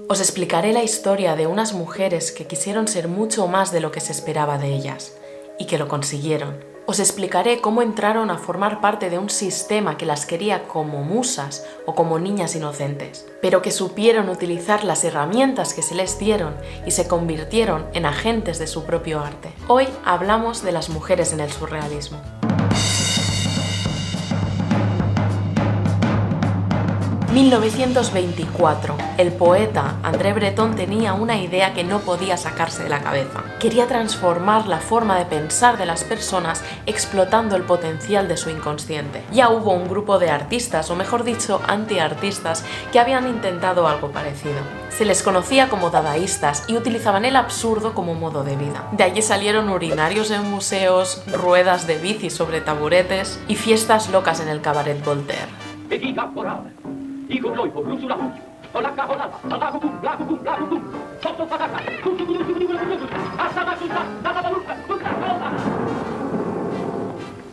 Os explicaré la historia de unas mujeres que quisieron ser mucho más de lo que se esperaba de ellas, y que lo consiguieron. Os explicaré cómo entraron a formar parte de un sistema que las quería como musas o como niñas inocentes, pero que supieron utilizar las herramientas que se les dieron y se convirtieron en agentes de su propio arte. Hoy hablamos de las mujeres en el surrealismo. En 1924, el poeta André Breton tenía una idea que no podía sacarse de la cabeza. Quería transformar la forma de pensar de las personas explotando el potencial de su inconsciente. Ya hubo un grupo de artistas, o mejor dicho, antiartistas, que habían intentado algo parecido. Se les conocía como dadaístas y utilizaban el absurdo como modo de vida. De allí salieron urinarios en museos, ruedas de bici sobre taburetes y fiestas locas en el cabaret Voltaire.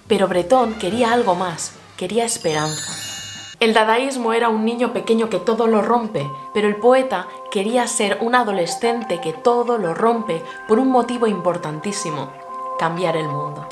Pero Breton quería algo más, quería esperanza. El dadaísmo era un niño pequeño que todo lo rompe, pero el poeta quería ser un adolescente que todo lo rompe por un motivo importantísimo: cambiar el mundo.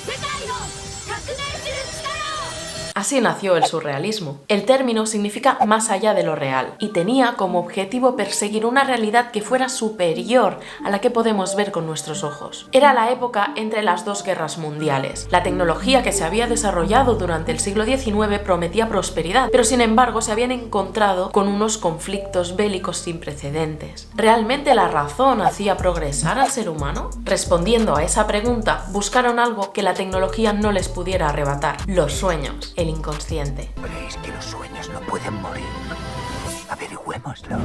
Así nació el surrealismo. El término significa más allá de lo real y tenía como objetivo perseguir una realidad que fuera superior a la que podemos ver con nuestros ojos. Era la época entre las dos guerras mundiales. La tecnología que se había desarrollado durante el siglo XIX prometía prosperidad, pero sin embargo se habían encontrado con unos conflictos bélicos sin precedentes. ¿Realmente la razón hacía progresar al ser humano? Respondiendo a esa pregunta, buscaron algo que la tecnología no les pudiera arrebatar: los sueños. El inconsciente. ¿Creéis que los sueños no pueden morir? Averigüémoslo.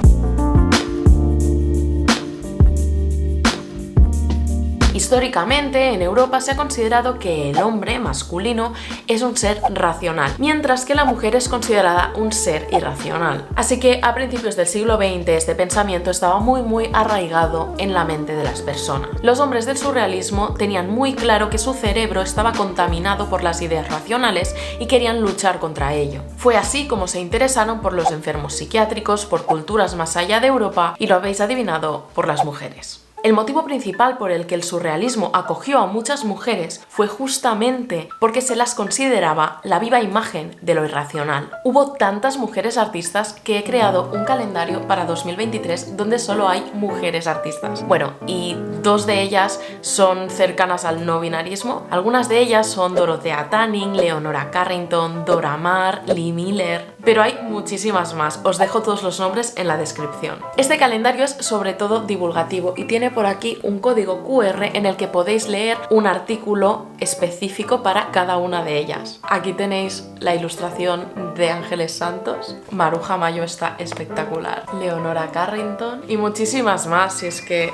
Históricamente, en Europa se ha considerado que el hombre masculino es un ser racional, mientras que la mujer es considerada un ser irracional. Así que a principios del siglo XX este pensamiento estaba muy arraigado en la mente de las personas. Los hombres del surrealismo tenían muy claro que su cerebro estaba contaminado por las ideas racionales y querían luchar contra ello. Fue así como se interesaron por los enfermos psiquiátricos, por culturas más allá de Europa y, lo habéis adivinado, por las mujeres. El motivo principal por el que el surrealismo acogió a muchas mujeres fue justamente porque se las consideraba la viva imagen de lo irracional. Hubo tantas mujeres artistas que he creado un calendario para 2023 donde solo hay mujeres artistas. Bueno, y dos de ellas son cercanas al no binarismo. Algunas de ellas son Dorothea Tanning, Leonora Carrington, Dora Maar, Lee Miller, pero hay muchísimas más. Os dejo todos los nombres en la descripción. Este calendario es sobre todo divulgativo y tiene por aquí un código QR en el que podéis leer un artículo específico para cada una de ellas. Aquí tenéis la ilustración de Ángeles Santos, Maruja Mayo está espectacular, Leonora Carrington y muchísimas más, si es que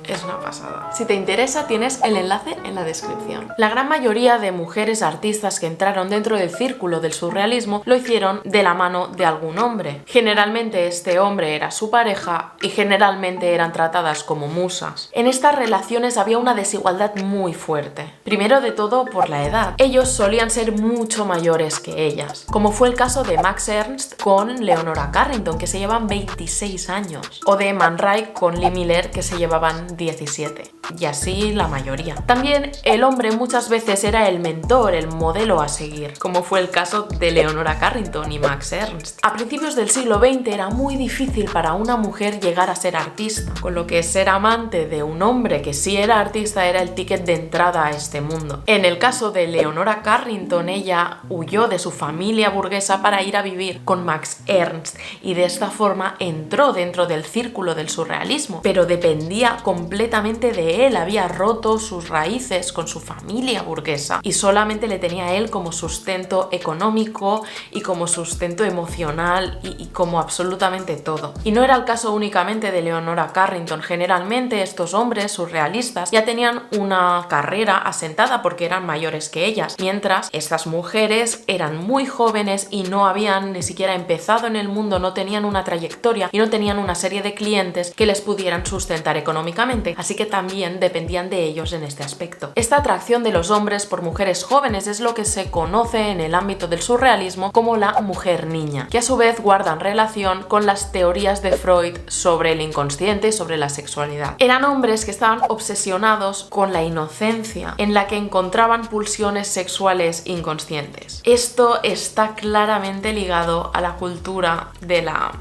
es una pasada. Si te interesa, tienes el enlace en la descripción. La gran mayoría de mujeres artistas que entraron dentro del círculo del surrealismo lo hicieron de la mano de algún hombre. Generalmente este hombre era su pareja y generalmente eran tratadas como musas. En estas relaciones había una desigualdad muy fuerte. Primero de todo por la edad. Ellos solían ser mucho mayores que ellas, como fue el caso de Max Ernst con Leonora Carrington, que se llevan 26 años, o de Man Ray con Lee Miller, que se llevaban 17, y así la mayoría. También el hombre muchas veces era el mentor, el modelo a seguir, como fue el caso de Leonora Carrington y Max Ernst. A principios del siglo XX era muy difícil para una mujer llegar a ser artista, con lo que ser amante de un hombre que sí era artista era el ticket de entrada a este mundo. En el caso de Leonora Carrington, ella huyó de su familia burguesa para ir a vivir con Max Ernst y de esta forma entró dentro del círculo del surrealismo, pero dependía completamente de él, había roto sus raíces con su familia burguesa y solamente le tenía a él como sustento económico y como sustento emocional y como absolutamente todo. Y no era el caso únicamente de Leonora Carrington. Generalmente estos hombres surrealistas ya tenían una carrera asentada porque eran mayores que ellas, mientras estas mujeres eran muy jóvenes y no habían ni siquiera empezado en el mundo, no tenían una trayectoria y no tenían una serie de clientes que les pudieran sustentar económicamente. físicamente, así que también dependían de ellos en este aspecto. Esta atracción de los hombres por mujeres jóvenes es lo que se conoce en el ámbito del surrealismo como la mujer niña, que a su vez guardan relación con las teorías de Freud sobre el inconsciente y sobre la sexualidad. Eran hombres que estaban obsesionados con la inocencia, en la que encontraban pulsiones sexuales inconscientes. Esto está claramente ligado a la cultura de la...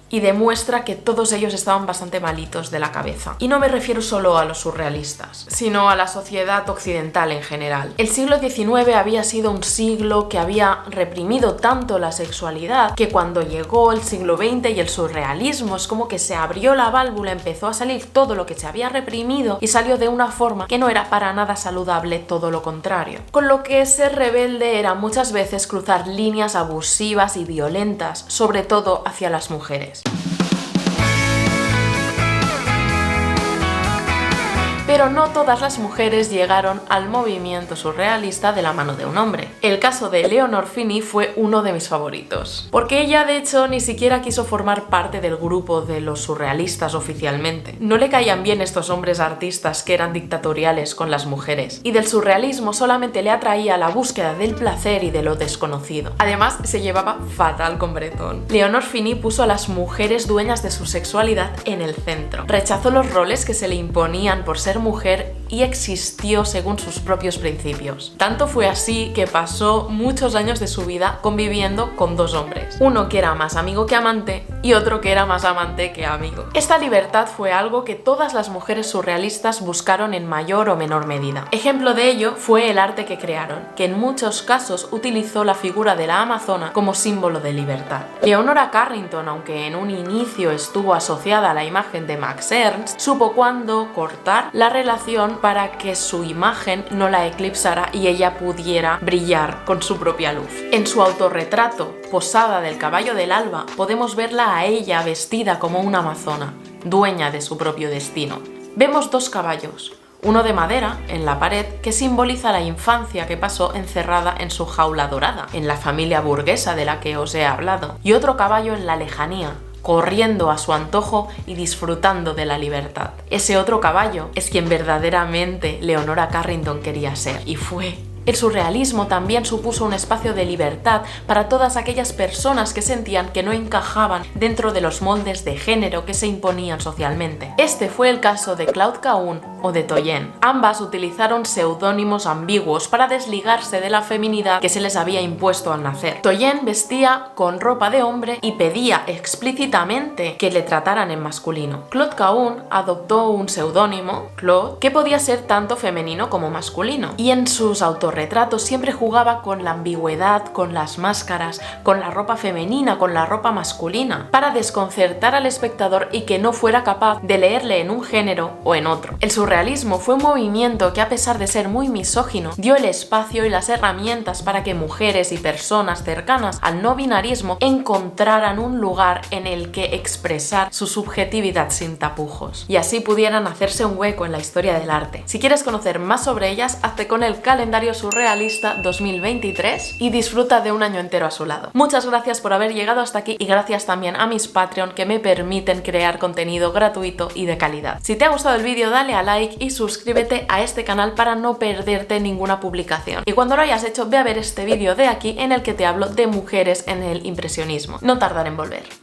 y demuestra que todos ellos estaban bastante malitos de la cabeza. Y no me refiero solo a los surrealistas, sino a la sociedad occidental en general. El siglo XIX había sido un siglo que había reprimido tanto la sexualidad que cuando llegó el siglo XX y el surrealismo es como que se abrió la válvula, empezó a salir todo lo que se había reprimido y salió de una forma que no era para nada saludable, todo lo contrario. Con lo que ser rebelde era muchas veces cruzar líneas abusivas y violentas, sobre todo hacia las mujeres. Pero no todas las mujeres llegaron al movimiento surrealista de la mano de un hombre. El caso de Leonor Fini fue uno de mis favoritos, porque ella de hecho ni siquiera quiso formar parte del grupo de los surrealistas oficialmente. No le caían bien estos hombres artistas que eran dictatoriales con las mujeres, y del surrealismo solamente le atraía la búsqueda del placer y de lo desconocido. Además, se llevaba fatal con Breton. Leonor Fini puso a las mujeres dueñas de su sexualidad en el centro. Rechazó los roles que se le imponían por ser mujer y existió según sus propios principios. Tanto fue así que pasó muchos años de su vida conviviendo con dos hombres, uno que era más amigo que amante y otro que era más amante que amigo. Esta libertad fue algo que todas las mujeres surrealistas buscaron en mayor o menor medida. Ejemplo de ello fue el arte que crearon, que en muchos casos utilizó la figura de la amazona como símbolo de libertad. Leonora Carrington, aunque en un inicio estuvo asociada a la imagen de Max Ernst, supo cuándo cortar la relación para que su imagen no la eclipsara y ella pudiera brillar con su propia luz. En su autorretrato, posada del caballo del alba, podemos verla a ella vestida como una amazona, dueña de su propio destino. Vemos dos caballos, uno de madera en la pared que simboliza la infancia que pasó encerrada en su jaula dorada, en la familia burguesa de la que os he hablado, y otro caballo en la lejanía, corriendo a su antojo y disfrutando de la libertad. Ese otro caballo es quien verdaderamente Leonora Carrington quería ser, y fue. El surrealismo también supuso un espacio de libertad para todas aquellas personas que sentían que no encajaban dentro de los moldes de género que se imponían socialmente. Este fue el caso de Claude Cahun o de Toyen. Ambas utilizaron seudónimos ambiguos para desligarse de la feminidad que se les había impuesto al nacer. Toyen vestía con ropa de hombre y pedía explícitamente que le trataran en masculino. Claude Cahun adoptó un seudónimo, Claude, que podía ser tanto femenino como masculino, y en sus autorretratos siempre jugaba con la ambigüedad, con las máscaras, con la ropa femenina, con la ropa masculina, para desconcertar al espectador y que no fuera capaz de leerle en un género o en otro. El surrealismo fue un movimiento que, a pesar de ser muy misógino, dio el espacio y las herramientas para que mujeres y personas cercanas al no binarismo encontraran un lugar en el que expresar su subjetividad sin tapujos, y así pudieran hacerse un hueco en la historia del arte. Si quieres conocer más sobre ellas, hazte con el calendario surrealista 2023 y disfruta de un año entero a su lado. Muchas gracias por haber llegado hasta aquí y gracias también a mis Patreon que me permiten crear contenido gratuito y de calidad. Si te ha gustado el vídeo, dale a like y suscríbete a este canal para no perderte ninguna publicación. Y cuando lo hayas hecho, ve a ver este vídeo de aquí en el que te hablo de mujeres en el impresionismo. No tardaré en volver.